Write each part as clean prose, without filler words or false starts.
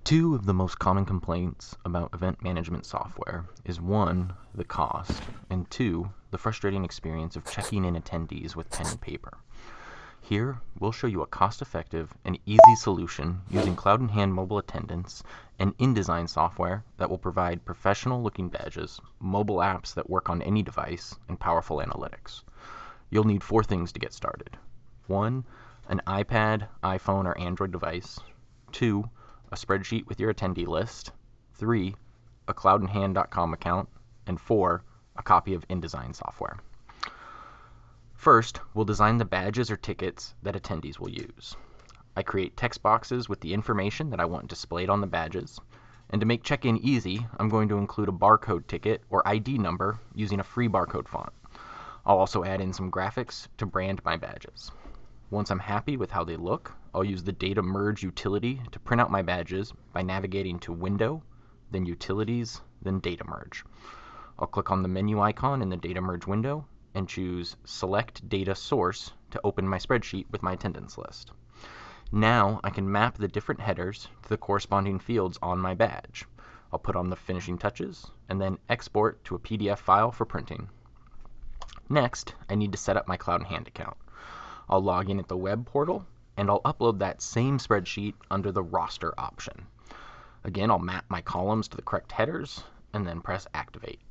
Two of the most common complaints about event management software is one, the cost, and two, the frustrating experience of checking in attendees with pen and paper. Here, we'll show you a cost-effective and easy solution using cloud-in-hand mobile attendance and InDesign software that will provide professional-looking badges, mobile apps that work on any device, and powerful analytics. You'll need four things to get started. 1. An iPad, iPhone, or Android device. 2. A spreadsheet with your attendee list. 3. A cloudinhand.com account. And 4. A copy of InDesign software. First, we'll design the badges or tickets that attendees will use. I create text boxes with the information that I want displayed on the badges. And to make check-in easy, I'm going to include a barcode ticket or ID number using a free barcode font. I'll also add in some graphics to brand my badges. Once I'm happy with how they look, I'll use the Data Merge utility to print out my badges by navigating to Window, then Utilities, then Data Merge. I'll click on the menu icon in the Data Merge window and choose Select Data Source to open my spreadsheet with my attendance list. Now I can map the different headers to the corresponding fields on my badge. I'll put on the finishing touches and then export to a PDF file for printing. Next, I need to set up my cloud-in-hand account. I'll log in at the web portal, and I'll upload that same spreadsheet under the roster option. Again, I'll map my columns to the correct headers, and then press Activate.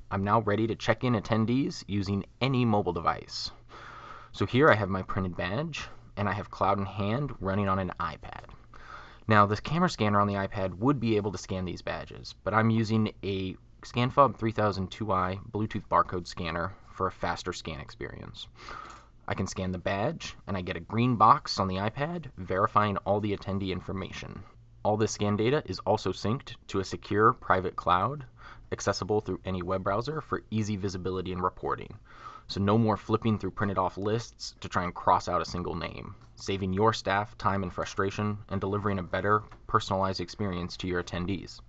I'm now ready to check in attendees using any mobile device. So here I have my printed badge, and I have Cloud-in-Hand running on an iPad. Now, the camera scanner on the iPad would be able to scan these badges, but I'm using a ScanFob 3002i Bluetooth barcode scanner for a faster scan experience. I can scan the badge, and I get a green box on the iPad verifying all the attendee information. All this scan data is also synced to a secure private cloud, accessible through any web browser for easy visibility and reporting. So no more flipping through printed off lists to try and cross out a single name, saving your staff time and frustration and delivering a better, personalized experience to your attendees.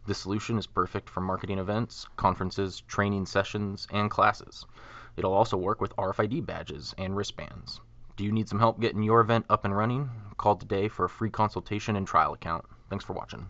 This solution is perfect for marketing events, conferences, training sessions, and classes. It'll also work with RFID badges and wristbands. Do you need some help getting your event up and running? Call today for a free consultation and trial account. Thanks for watching.